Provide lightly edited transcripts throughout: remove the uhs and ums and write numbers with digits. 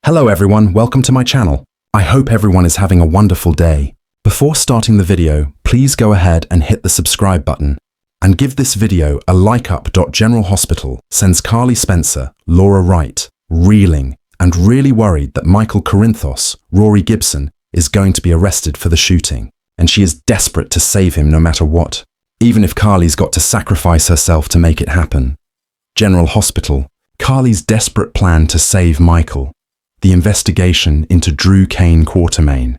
Hello everyone, welcome to my channel. I hope everyone is having a wonderful day. Before starting the video, please go ahead and hit the subscribe button and give this video a like up. General Hospital sends Carly Spencer, Laura Wright, reeling and really worried that Michael Corinthos, Rory Gibson, is going to be arrested for the shooting, and she is desperate to save him no matter what, even if Carly's got to sacrifice herself to make it happen. General Hospital, Carly's desperate plan to save Michael. The investigation into Drew Kane Quartermain,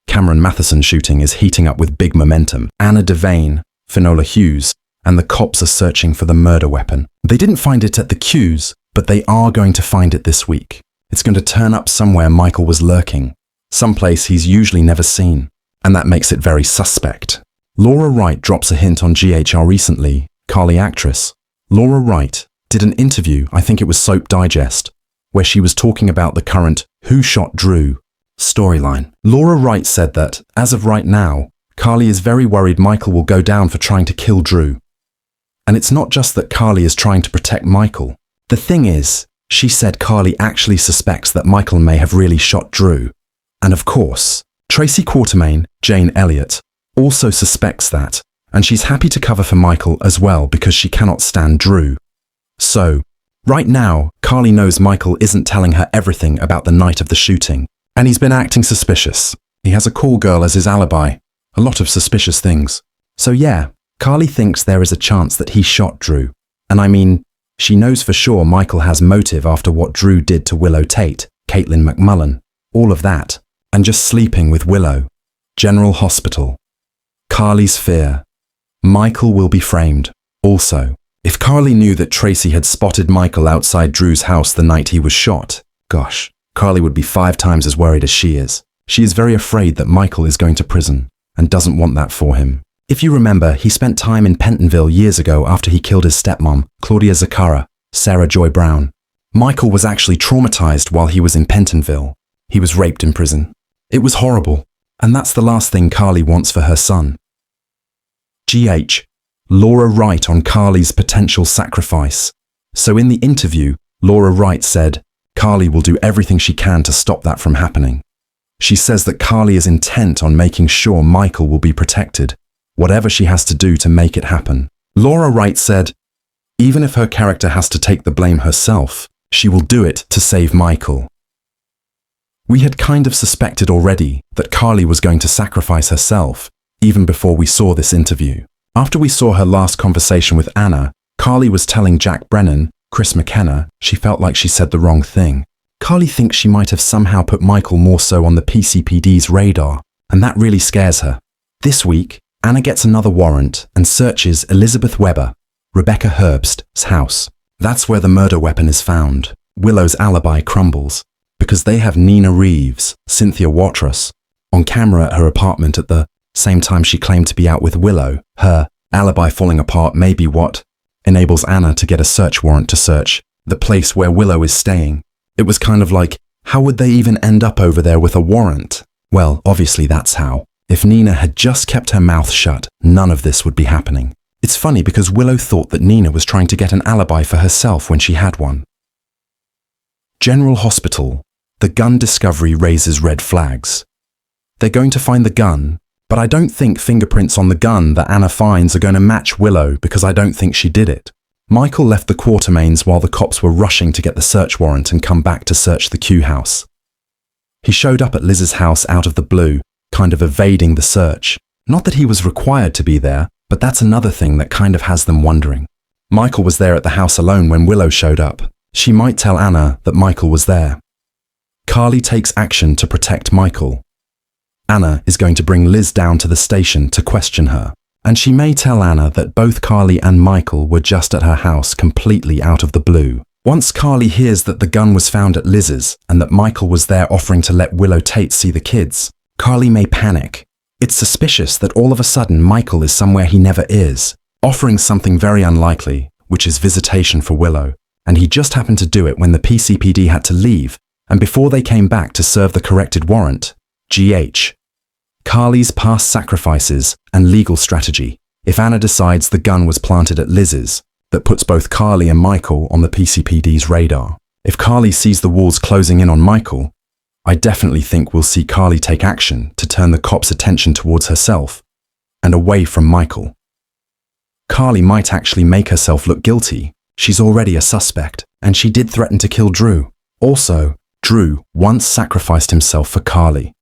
Cameron Matheson shooting is heating up with big momentum. Anna Devane, Finola Hughes, and the cops are searching for the murder weapon. They didn't find it at the Q's, but they are going to find it this week. It's going to turn up somewhere Michael was lurking, someplace he's usually never seen, and that makes it very suspect. Laura Wright drops a hint on GHR recently. Carly actress Laura Wright did an interview, I think it was Soap Digest, where she was talking about the current Who Shot Drew storyline. Laura Wright said that, as of right now, Carly is very worried Michael will go down for trying to kill Drew. And it's not just that Carly is trying to protect Michael. The thing is, she said Carly actually suspects that Michael may have really shot Drew. And of course, Tracy Quartermain, Jane Elliott, also suspects that, and she's happy to cover for Michael as well because she cannot stand Drew. So, right now, Carly knows Michael isn't telling her everything about the night of the shooting, and he's been acting suspicious. He has a call girl as his alibi, a lot of suspicious things. So yeah, Carly thinks there is a chance that he shot Drew. And I mean, she knows for sure Michael has motive after what Drew did to Willow Tate, Caitlin McMullen, all of that, and just sleeping with Willow. General Hospital. Carly's fear. Michael will be framed. Also, if Carly knew that Tracy had spotted Michael outside Drew's house the night he was shot, gosh, Carly would be 5 times as worried as she is. She is very afraid that Michael is going to prison and doesn't want that for him. If you remember, he spent time in Pentonville years ago after he killed his stepmom, Claudia Zaccara, Sarah Joy Brown. Michael was actually traumatized while he was in Pentonville. He was raped in prison. It was horrible, and that's the last thing Carly wants for her son. GH. Laura Wright on Carly's potential sacrifice. So in the interview, Laura Wright said, Carly will do everything she can to stop that from happening. She says that Carly is intent on making sure Michael will be protected, whatever she has to do to make it happen. Laura Wright said, even if her character has to take the blame herself, she will do it to save Michael. We had kind of suspected already that Carly was going to sacrifice herself, even before we saw this interview. After we saw her last conversation with Anna, Carly was telling Jack Brennan, Chris McKenna, she felt like she said the wrong thing. Carly thinks she might have somehow put Michael more so on the PCPD's radar, and that really scares her. This week, Anna gets another warrant and searches Elizabeth Weber, Rebecca Herbst's house. That's where the murder weapon is found. Willow's alibi crumbles, because they have Nina Reeves, Cynthia Watras, on camera at her apartment at the same time she claimed to be out with Willow. Her alibi falling apart may be what enables Anna to get a search warrant to search the place where Willow is staying. It was kind of like, how would they even end up over there with a warrant? Well, obviously that's how. If Nina had just kept her mouth shut, none of this would be happening. It's funny because Willow thought that Nina was trying to get an alibi for herself when she had one. General Hospital. The gun discovery raises red flags. They're going to find the gun, but I don't think fingerprints on the gun that Anna finds are going to match Willow because I don't think she did it. Michael left the Quartermains while the cops were rushing to get the search warrant and come back to search the Q house. He showed up at Liz's house out of the blue, kind of evading the search. Not that he was required to be there, but that's another thing that kind of has them wondering. Michael was there at the house alone when Willow showed up. She might tell Anna that Michael was there. Carly takes action to protect Michael. Anna is going to bring Liz down to the station to question her, and she may tell Anna that both Carly and Michael were just at her house completely out of the blue. Once Carly hears that the gun was found at Liz's and that Michael was there offering to let Willow Tate see the kids, Carly may panic. It's suspicious that all of a sudden Michael is somewhere he never is, offering something very unlikely, which is visitation for Willow, and he just happened to do it when the PCPD had to leave and before they came back to serve the corrected warrant. GH. Carly's past sacrifices and legal strategy. If Anna decides the gun was planted at Liz's, that puts both Carly and Michael on the PCPD's radar. If Carly sees the walls closing in on Michael, I definitely think we'll see Carly take action to turn the cops' attention towards herself and away from Michael. Carly might actually make herself look guilty. She's already a suspect, and she did threaten to kill Drew. Also, Drew once sacrificed himself for Carly.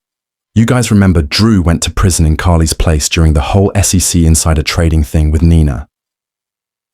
You guys remember Drew went to prison in Carly's place during the whole SEC insider trading thing with Nina.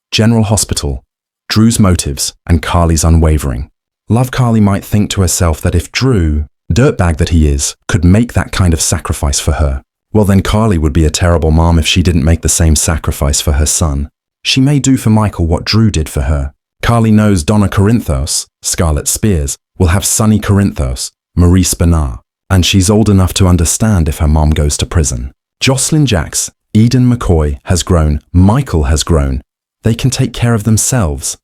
General Hospital, Drew's motives and Carly's unwavering. Love Carly might think to herself that if Drew, dirtbag that he is, could make that kind of sacrifice for her, well then Carly would be a terrible mom if she didn't make the same sacrifice for her son. She may do for Michael what Drew did for her. Carly knows Donna Corinthos, Scarlet Spears, will have Sonny Corinthos, Marie Spinar, and she's old enough to understand if her mom goes to prison. Jocelyn Jacks, Eden McCoy has grown, Michael has grown. They can take care of themselves.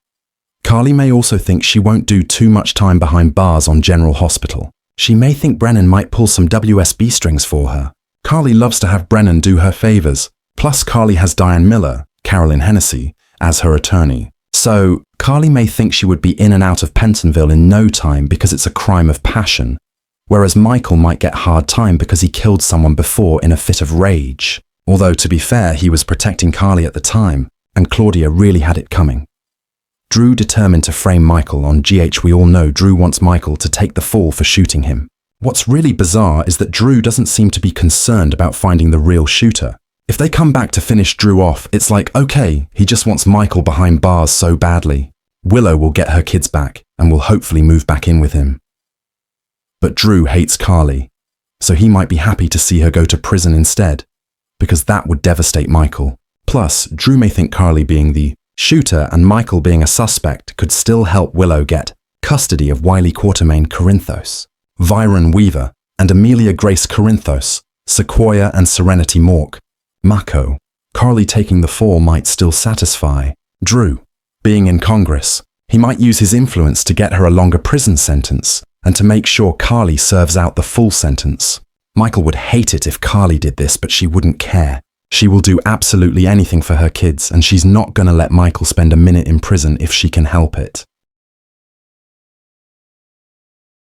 Carly may also think she won't do too much time behind bars on General Hospital. She may think Brennan might pull some WSB strings for her. Carly loves to have Brennan do her favors. Plus Carly has Diane Miller, Carolyn Hennessy, as her attorney. So Carly may think she would be in and out of Pentonville in no time because it's a crime of passion, whereas Michael might get hard time because he killed someone before in a fit of rage. Although to be fair, he was protecting Carly at the time, and Claudia really had it coming. Drew determined to frame Michael. On GH we all know Drew wants Michael to take the fall for shooting him. What's really bizarre is that Drew doesn't seem to be concerned about finding the real shooter. If they come back to finish Drew off, it's like, okay, he just wants Michael behind bars so badly. Willow will get her kids back and will hopefully move back in with him. But Drew hates Carly, so he might be happy to see her go to prison instead, because that would devastate Michael. Plus, Drew may think Carly being the shooter and Michael being a suspect could still help Willow get custody of Wiley Quartermain Corinthos, Viren Weaver, and Amelia Grace Corinthos, Sequoia and Serenity Mork, Mako. Carly taking the fall might still satisfy Drew. Being in Congress, he might use his influence to get her a longer prison sentence and to make sure Carly serves out the full sentence. Michael would hate it if Carly did this, but she wouldn't care. She will do absolutely anything for her kids, and she's not gonna let Michael spend a minute in prison if she can help it.